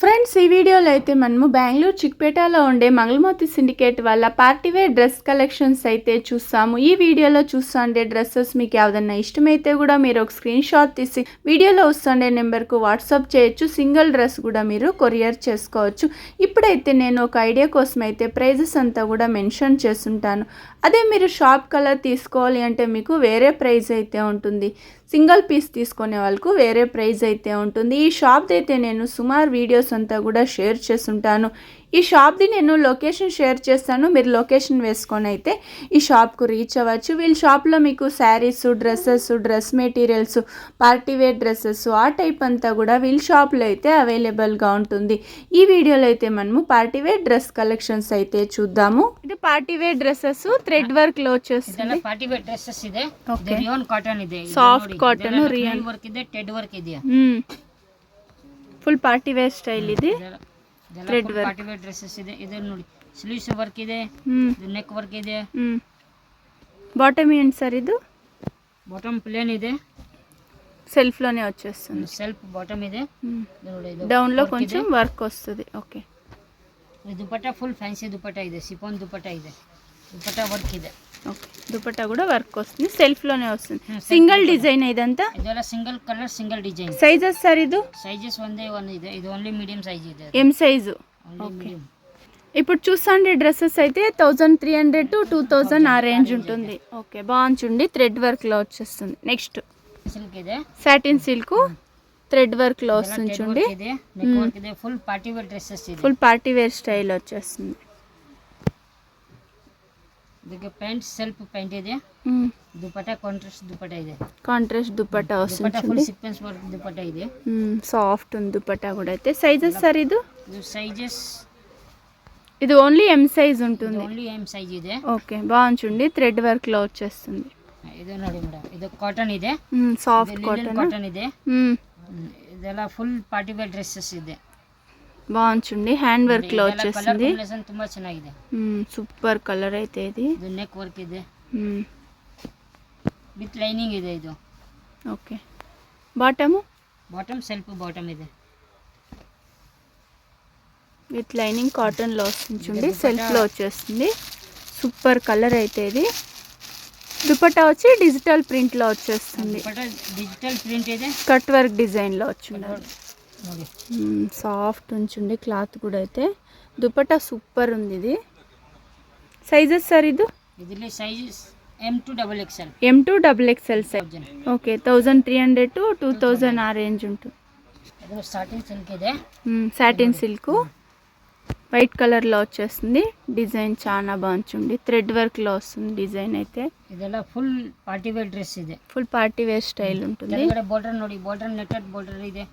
Friends ఈ వీడియోలో అయితే మనము బెంగళూరు చిక్పేటలో ఉండే మంగళమూర్తి సిండికేట్ వాళ్ళ పార్టీవేర్ డ్రెస్ కలెక్షన్స్ అయితే చూస్తాము. ఈ వీడియోలో చూస్తుండే డ్రెస్సెస్ మీకు ఏదైనా ఇష్టమైతే కూడా మీరు ఒక స్క్రీన్ షాట్ తీసి వీడియోలో వస్తుండే నెంబర్కు వాట్సాప్ చేయొచ్చు. సింగిల్ డ్రెస్ కూడా మీరు కొరియర్ చేసుకోవచ్చు. ఇప్పుడైతే నేను ఒక ఐడియా కోసం అయితే ప్రైజెస్ అంతా కూడా మెన్షన్ చేస్తుంటాను. అదే మీరు షాప్ కలర్ తీసుకోవాలి అంటే మీకు వేరే ప్రైస్ అయితే ఉంటుంది. సింగిల్ పీస్ తీసుకునే వాళ్ళకు వేరే ప్రైస్ అయితే ఉంటుంది. ఈ షాప్ది అయితే నేను సుమారు వీడియోస్ అంతా కూడా షేర్ చేస్తుంటాను. ఈ షాప్ది నేను లొకేషన్ షేర్ చేస్తాను. మీరు లొకేషన్ వేసుకొని అయితే ఈ షాప్కు రీచ్ అవ్వచ్చు. వీళ్ళ షాప్లో మీకు saris, dresses, dress materials, party wear dresses ఆ టైప్ అంతా కూడా వీళ్ళ షాప్లో అయితే అవైలబుల్గా ఉంటుంది. ఈ వీడియోలో అయితే మనము పార్టీవేర్ డ్రెస్ కలెక్షన్స్ అయితే చూద్దాము. ఇది పార్టీవేర్ డ్రెస్సెస్ థ్రెడ్ వర్క్ లో వచ్చేస్తుంది. ಪಾರ್ಟಿವೇರ್ ಡ್ರೆಸ್ಸಸ್ ಇದೆ. ರಿಯಾನ್ ಕಾಟನ್ ಇದೆ, ಸಾಫ್ಟ್ ಕಾಟನ್, ರಿಯಾನ್ ವರ್ಕ್ ಇದೆ, ಟೆಡ್ ವರ್ಕ್ ಇದೆ. ಫುಲ್ ಪಾರ್ಟಿವೇರ್ ಸ್ಟೈಲ್ ಇದೆ. ಥ್ರೆಡ್ ವರ್ಕ್ ಪಾರ್ಟಿವೇರ್ ಡ್ರೆಸ್ಸಸ್ ಇದೆ. ಇದು ನೋಡಿ ಸ್ಲೀವ್ಸ್ ವರ್ಕ್ ಇದೆ, ನೆಕ್ ವರ್ಕ್ ಇದೆ. బాటమ్ ఏంటి సార్? ఇది బాటమ్ ప్లేన్ ಇದೆ, సెల్ఫ్ లోనే వచ్చేస్తుంది. సెల్ఫ్ బాటమ్ ಇದೆ ನೋಡಿ. ಇದು డౌన్ లో కొంచెం వర్క్ వస్తుంది. Okay. Dupatta full fancy dupatta ಇದೆ, సిఫాన్ దుపట్టా ಇದೆ, దుపట్టా వర్క్ ಇದೆ. ఓకే. దుపట్టా కూడా వర్క్ వస్తుంది, సెల్ఫ్ లోనే వస్తుంది. సింగిల్ డిజైన్ ఇదంతా? ಇದೆಲ್ಲ single colour single design. Sizes sir? ఇది సైజెస్ ಒಂದೇ ಒಂದು ಇದೆ. ಇದು ఓన్లీ మీడియం సైజ్ ಇದೆ. M size? ఓకే. ఇప్పుడు చూసండి డ్రెస్సెస్ అయితే 1300 to 2000 ఆ రేంజ్ ఉంటుంది. ఓకే, బాగుంది. థ్రెడ్ వర్క్ లో వచ్చేస్తుంది. నెక్స్ట్ సిల్క్ ಇದೆ, సాటిన్ సిల్క్ థ్రెడ్ వర్క్ లో వస్తుంది చూడండి. నెక్ వర్క్ ಇದೆ, ఫుల్ పార్టీ వేర్ డ్రెస్సెస్ ಇದೆ, ఫుల్ పార్టీ వేర్ స్టైల్ వచ్చేస్తుంది. ಇದಕ್ಕೆ ಪ್ಯಾಂಟ್ ಸೆಲ್ಫ್ ಪ್ಯಾಂಟ್ ಇದೆ, ದುಪಟ್ಟಾ ಕಾಂಟ್ರಾಸ್ಟ್ ದುಪಟ್ಟಾ ಇದೆ. కాంట్రాస్ట్ దుపట్టా వస్తుంది ದುಪಟ್ಟಾ ಫುಲ್ చూడండి. ಸೀಕ್ವೆನ್ಸ್ ವರ್ಕ್ ದುಪಟ್ಟಾ ಇದೆ. సాఫ్ట్ ఉంది దుపట్టా కూడా. అయితే సైజెస్ సార్? ఇది సైజెస్ ఇది ఓన్లీ ఎం సైజ్ ఉంటుంది. ఓన్లీ ఎం సైజ్ ಇದೆ. ఓకే, బాగుంది. థ్రెడ్ వర్క్ లో వచ్చేస్తుంది. ಇದು ನೋಡಿ ಮೇಡಮ್, ಇದು ಕಾಟನ್ ಇದೆ, సాఫ్ట్ కాటన్. ಕಾಟನ್ ಇದೆ. ಇದೆಲ್ಲ ಫುಲ್ ಪಾರ್ಟಿ ವೇರ್ ಡ್ರೆಸ್ಸಸ್ ಇದೆ. బాగుంది. హ్యాండ్ వర్క్ లో ಕಲರ್ వచ్చేస్తుంది. ಕಾಂಬಿನೇಷನ್ ತುಂಬಾ ಚೆನ್ನಾಗಿದೆ. సూపర్ కలర్ అయితే ఇది. ಇದು ನೆಕ್ ವರ್ಕ್ ಇದೆ, ವಿತ್ ಲೈನಿಂಗ್ ಇದೆ. ಇದು okay. Bottom? Bottom self bottom ಇದೆ, విత్ లైనింగ్ కాటన్ లో వస్తుంది చూడండి. సెల్ఫ్ లో వచ్చేస్తుంది. సూపర్ కలర్ అయితే ఇది. దుపట్టా వచ్చి డిజిటల్ ప్రింట్ లో వచ్చేస్తుంది. డిజిటల్ ప్రింట్ ಇದೆ, కట్ వర్క్ డిజైన్ లో వచ్చింది. ನೋಡಿ సాఫ్ట్ ఉంచుండి క్లాత్ కూడా. అయితే దుపట్టా సూపర్ ఉంది. ఇది సైజెస్ సార్? ఇది ಇದರಲ್ಲಿ sizes M2 XXL. M2 XXL size. Okay. 1300 to 2000 ఆ రేంజ్ ఉంటుంది. ಇದು ಸಾಟಿನ್ ಸಿಲ್ಕ್ ಇದೆ, సాటిన్ సిల్క్ వైట్ కలర్ లో వచ్చేస్తుంది. డిజైన్ చాలా బాగుంది. థ్రెడ్ వర్క్ లో వస్తుంది డిజైన్ అయితే. ಇದೆಲ್ಲ ಫುಲ್ ಪಾರ್ಟಿ ವೇರ್ ಡ್ರೆಸ್ ಇದೆ, ఫుల్ పార్టీ వేర్ స్టైల్ ఉంటుంది. ಕೆಳಗಡೆ ಬಾರ್ಡರ್ ನೋಡಿ, ಬಾರ್ಡರ್ ನೆಟೆಡ್ ಬಾರ್ಡರ್ ಇದೆ,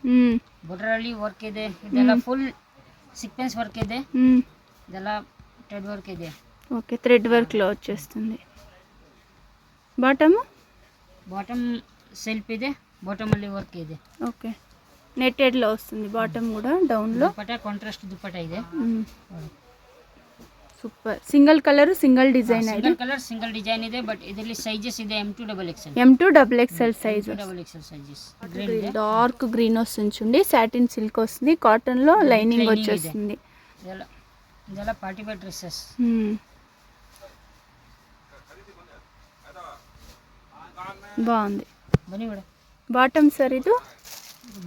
ಬಾರ್ಡರ್ ಅಲ್ಲಿ ವರ್ಕ್ ಇದೆ. ಇದೆಲ್ಲ ಫುಲ್ ಸೀಕ್ವೆನ್ಸ್ ವರ್ಕ್ ಇದೆ, ಇದೆಲ್ಲ ಥ್ರೆಡ್ ವರ್ಕ್ ಇದೆ. ఓకే, థ్రెడ్ వర్క్ లో వచ్చేస్తుంది. బాటమ్? బాటమ్ సెల్ఫ్ ಇದೆ, బాటమ్ ಅಲ್ಲಿ ವರ್ಕ್ ಇದೆ. ఓకే, నెట్టెడ్ లో వస్తుంది బాటమ్ కూడా. డౌన్ లో దుపట్టా కాంట్రాస్ట్ దుపట్టా ಇದೆ. Super. Single colour single design అయితే. సింగిల్ కలర్ సింగిల్ డిజైన్ ಇದೆ, బట్ ಇದರಲ್ಲಿ ಸೈಜಸ್ ಇದೆ M2 XXL. M2 XXL size. XXL sizes. Dark green వస్తుంది చూడండి. సాటిన్ సిల్క్ వస్తుంది. కాటన్ లో లైనింగ్ వచ్చేస్తుంది. ಇದೆಲ್ಲ ಪಾರ್ಟಿ ವೇರ್ ಡ್ರೆಸ್ಸಸ್. బాగుంది. ಬನ್ನಿ ಮೇಡಮ್. Bottom sir? ఇది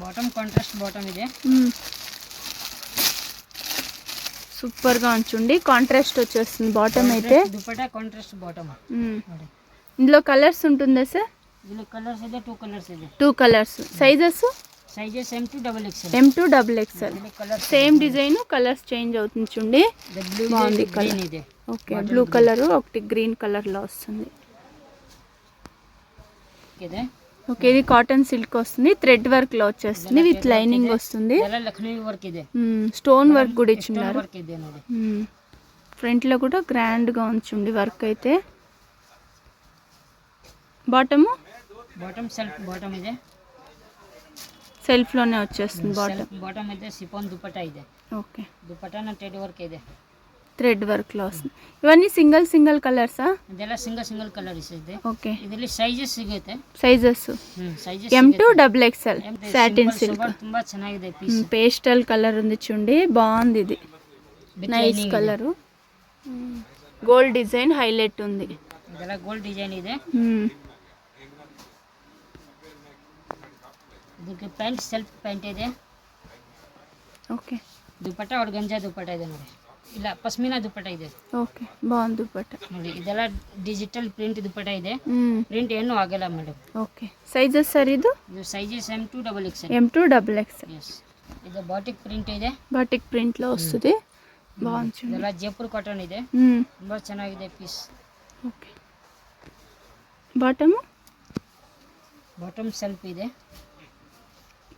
బాటమ్ కాంట్రాస్ట్ బాటమ్ ಇದೆ. సూపర్ గా ఉంచుండి. కాంట్రాస్ట్ వచ్చేస్తుంది బాటమ్ అయితే. Dupatta contrast bottom. ఇందులో కలర్స్ ఉంటుందా సార్? ఇందులో కలర్స్ ಇದೆ, 2 కలర్స్ ಇದೆ. 2 colours. Sizes? Sizes M2 XXL. M2 XXL. Same design, colours change అవుతుంది చూడండి. బాగుంది కలర్ ಇದೆ. ఓకే, బ్లూ కలర్ ఒకటి గ్రీన్ కలర్ లో వస్తుంది. ಇದೆ. ఓకే, ఇది కాటన్ సిల్క్ వస్తుంది. థ్రెడ్ వర్క్ లో వచ్చేస్తుంది. విత్ లైనింగ్ వస్తుంది. ಇದೆಲ್ಲ ಲಕ್ಷ್ಮಿ ವರ್ಕ್ ಇದೆ, స్టోన్ వర్క్ కూడా ఇచ్చిన్నారు. ವರ್ಕ್ ಇದೆ ನೋಡಿ. ఫ్రంట్ లో కూడా గ్రాండ్ గా ఉంచుండి వర్క్ అయితే. బాటమ్? బాటమ్ సెల్ఫ్ బాటమ్ ಇದೆ, సెల్ఫ్ లోనే వచ్చేస్తుంది బాటమ్. బాటమ్ ಇದೆ. ಸಿಫಾನ್ ದುಪಟ್ಟಾ ಇದೆ. ఓకే. ದುಪಟ್ಟಾನ ಥ್ರೆಡ್ ವರ್ಕ್ ಇದೆ. ಥ್ರೆಡ್ ವರ್ಕ್లో వస్తుంది. ఇవన్నీ సింగల్ కలర్సా? ಇದೆಲ್ಲ ಸಿಂಗಲ್ ಕಲರ್ ಇದೆ. ఓకే. ಇದರಲ್ಲಿ ಸೈಜಸ್ ಸಿಗುತ್ತೆ. Sizes sizes M2 XXL satin silk. ತುಂಬಾ ಚೆನ್ನಾಗಿದೆ పీస్. పేస్టల్ కలర్ ఉంది చూడండి, బాగుంది ఇది. Nice colour. Gold design highlight ఉంది. ಇದೆಲ್ಲ ಗೋಲ್ಡ್ ಡಿಸೈನ್ ಇದೆ. ಇದಕ್ಕೆ ಪ್ಯಾಂಟ್ ಸೆಲ್ಫ್ ಪ್ಯಾಂಟ್ ಇದೆ. ఓకే. ದುಪಟ್ಟ ಆರ್ಗಂಜಾ ದುಪಟ್ಟ ಇದೆ ನೋಡಿ. ಇಲ್ಲ ಪಶ್ಮಿನಾ ದುಪಟ್ಟ ಇದೆ. ఓకే, బాగుంది దుపట్ట ನೋಡಿ. ಇದೆಲ್ಲ ಡಿಜಿಟಲ್ ಪ್ರಿಂಟ್ ದುಪಟ್ಟ ಇದೆ. ಪ್ರಿಂಟ್ ಏನೂ ಆಗಲ್ಲ ಮೇಡಮ್. ఓకే. సైజెస్ ಸರ್ ಇದು sizes M2 XXL. M2 XXL. Yes. ఇది బాటిక్ ప్రింట్ ಇದೆ. బాటిక్ ప్రింట్లో వస్తుంది. బాగుంది చూడండి. ಇದೆಲ್ಲ ಜೈಪುರ್ ಕಾಟನ್ ಇದೆ. ತುಂಬಾ ಚೆನ್ನಾಗಿದೆ ಪೀಸ್. ఓకే. బాటమ్ ಸೆಲ್ಫ್ ಇದೆ.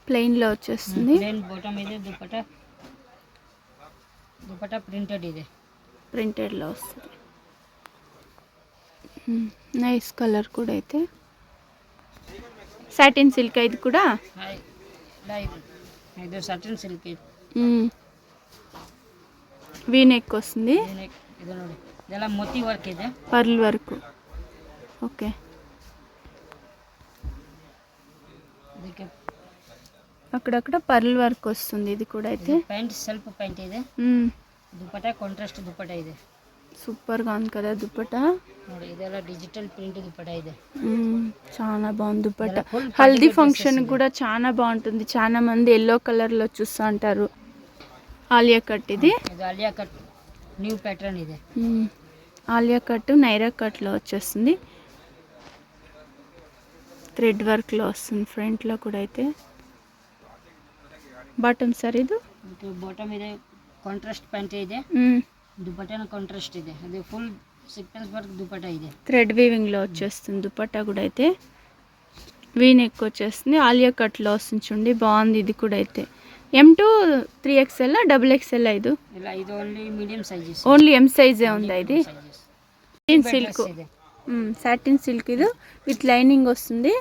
ప్లెయిన్లో వచ్చేస్తుంది. ಪ್ಲೇನ್ ಬಾಟಮ್ ಇದೆ. ದುಪಟ್ಟ ಪ್ರಿಂಟೆಡ್ ಇದೆ. ప్రింటెడ్లో వస్తుంది. నైస్ కలర్ కూడా అయితే. సాటిన్ సిల్క్ ఇది కూడా. ಇದು ಸಾಟಿನ್ ಸಿಲ್ಕ್ ಇದೆ. వీ నెక్ వస్తుంది. ಇದು ನೋಡಿ. ಇದೆಲ್ಲ ಮೋತಿ ವರ್ಕ್ ಇದೆ. Pearl work. ఓకే. ಇದಕ್ಕೆ అక్కడక్కడ పర్ల్ వర్క్ వస్తుంది. ఇది కూడా అయితే. ప్యాంట్ సెల్ఫ్ ప్యాంట్ ಇದೆ. దుపట్ట కాంట్రాస్ట్ దుపట్ట ಇದೆ. సూపర్గా ఉంది కదా దుపట్ట. ನೋಡಿ. ಇದೆಲ್ಲ డిజిటల్ ప్రింట్ దుపట్ట ಇದೆ. చాలా బాగుంది దుపట్ట. హల్దీ ఫంక్షన్ కూడా చాలా బాగుంటుంది. చాలా మంది ఎల్లో కలర్లో చూస్తూ ఉంటారు. ఆలియా కట్ ఇది. ఇది ఆలియా కట్ న్యూ ప్యాటర్న్ ಇದೆ. ఆలియా కట్ నైరా కట్లో వచ్చేస్తుంది. థ్రెడ్ వర్క్లో వస్తుంది ఫ్రంట్లో కూడా అయితే. బాటమ్ సార్ ఇది. బాటమ్ ಇದೆ. ಕಾಂಟ್ರಾಸ್ಟ್ ಪ್ಯಾಂಟ್ ಇದೆ. దుపట్టన కాంట్రాస్ట్ ಇದೆ. అది ఫుల్ సీక్వెన్స్ వర్క్ దుపట్ట ಇದೆ. థ్రెడ్ వీవింగ్లో వచ్చేస్తుంది దుపట్ట కూడా అయితే. వీ నెక్ వచ్చేస్తుంది. ఆలియా కట్లో వస్తుంది చూడండి, బాగుంది ఇది కూడా అయితే. M2 3XL XXL ఇది. ಇಲ್ಲ ಇದು only medium sizes. Only M సైజే ఉందా ఇది? Satin silk. సాటిన్ సిల్క్ ఇది విత్ లైనింగ్ వస్తుంది.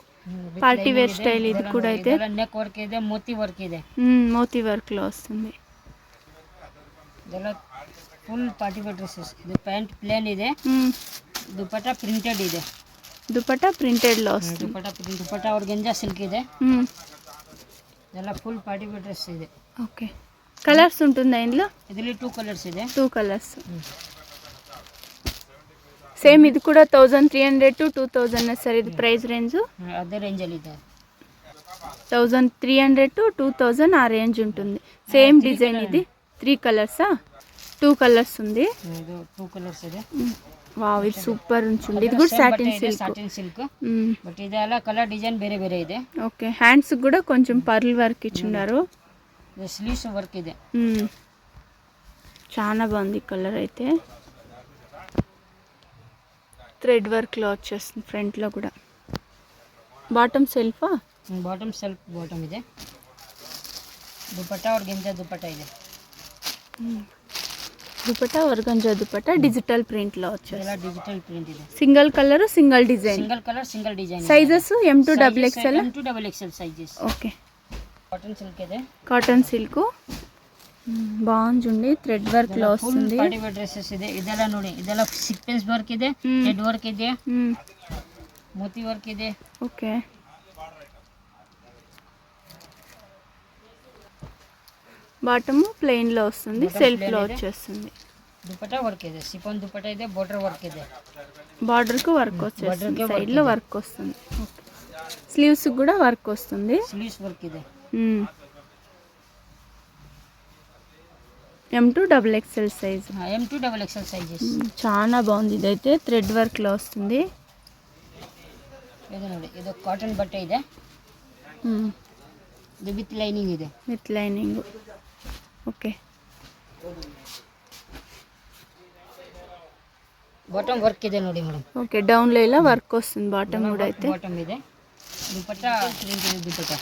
పార్టీ వేర్ స్టైల్ ఇది కూడా అయితే. నెక్ వర్క్ ಇದೆ. మోతి వర్క్ ಇದೆ. మోతి వర్క్లో వస్తుంది. ಇದೆಲ್ಲ ಫುಲ್ ಪಾರ್ಟಿ ವೇರ್ ಡ್ರೆಸ್ಸಸ್. ಇದು ಪ್ಯಾಂಟ್ ಪ್ಲೇನ್ ಇದೆ. ದುಪಟ್ಟ ಪ್ರಿಂಟೆಡ್ ಇದೆ. దుపట్ట ప్రింటెడ్లో వస్తుంది. ದುಪಟ್ಟ ಆರ್ಗಂಜಾ ಸಿಲ್ಕ್ ಇದೆ. ಇದೆಲ್ಲ ಫುಲ್ ಪಾರ್ಟಿ ವೇರ್ ಡ್ರೆಸ್ ಇದೆ. ఓకే. కలర్స్ ఉంటుందా ఇందులో? ಇದರಲ್ಲಿ 2 ಕಲರ್ಸ್ ಇದೆ. 2 కలర్స్. సేమ్ ఇది కూడా 1300 to 2000 సార్ ఇది ప్రైస్ రేంజ్. అదే రేంజ్ ಇದೆ. 1300 to 2000 ఆ రేంజ్ ఉంటుంది. సేమ్ డిజైన్ ఇది. 3 కలర్సా? 2 కలర్స్ ఉంది. ಇದು 2 ಕಲರ್ಸ್ ಇದೆ. వావ్, ఇది సూపర్ ఉంటుంది. ఇది కూడా satin silk. Satin silk. But ಇದೆಲ್ಲ కలర్ డిజైన్ ಬೇರೆ ಬೇರೆ ಇದೆ. ఓకే. హ్యాండ్స్ కూడా కొంచెం పర్ల్ వర్క్ ఇచ్చున్నారు. స్లీవ్స్ వర్క్ ಇದೆ. చాలా బాగుంది కలర్ అయితే. థ్రెడ్ వర్క్లో వచ్చేస్తుంది ఫ్రంట్లో కూడా. బాటమ్ సెల్ఫా? బాటమ్ సెల్ఫ్ బాటమ్ ಇದೆ. దుపట్ట ఆర్గంజా దుపట్ట ಇದೆ. దుపట్ట ఆర్గంజా దుపట్ట డిజిటల్ ప్రింట్లో వచ్చేస్తుంది. ఇలా డిజిటల్ ప్రింట్ ಇದೆ. Single colour single design. Single colour single design. Sizes M2 XXL. M2 XXL sizes. Okay. Cotton silk ಇದೆ. కాటన్ సిల్క్ బాగుంది. థ్రెడ్ వర్క్లో వస్తుంది. పార్టీ వేర్ డ్రెస్సెస్ ಇದೆ. ಇದೆಲ್ಲ ನೋಡಿ. ಇದೆಲ್ಲ ಸೀಕ್ವೆನ್ಸ್ ವರ್ಕ್ ಇದೆ. ಥ್ರೆಡ್ ವರ್ಕ್ ಇದೆ. మోతి వర్క్ ಇದೆ. ఓకే. బాటమ్ ప్లెయిన్లో వస్తుంది. సెల్ఫ్లో వచ్చేస్తుంది. దుపట్టా వర్క్ ಇದೆ. సిఫాన్ దుపట్టా ಇದೆ. బోర్డర్ వర్క్ ಇದೆ. బార్డర్కు వర్క్ వచ్చేస్తుంది. సైడ్లో వర్క్ వస్తుంది. స్లీవ్స్ కూడా వర్క్ వస్తుంది. స్లీవ్స్ వర్క్ ಇದೆ. M2 XXL size. M2 XXL sizes. చాలా బాగుంది. ఇదైతే థ్రెడ్ వర్క్లో వస్తుంది. ಇದು ನೋಡಿ. ಇದು కాటన్ బట్ట ಇದೆ. ಇದು విత్ లైనింగ్ ಇದೆ. With lining. Okay. Bottom work ಇದೆ ನೋಡಿ ಮೇಡಮ್. ఓకే. డౌన్లో ఇలా వర్క్ వస్తుంది బాటమ్ కూడా అయితే. బాటమ్ ಇದೆ. దుపట్టా ప్రింట్ ಇದೆ. దుపట్టా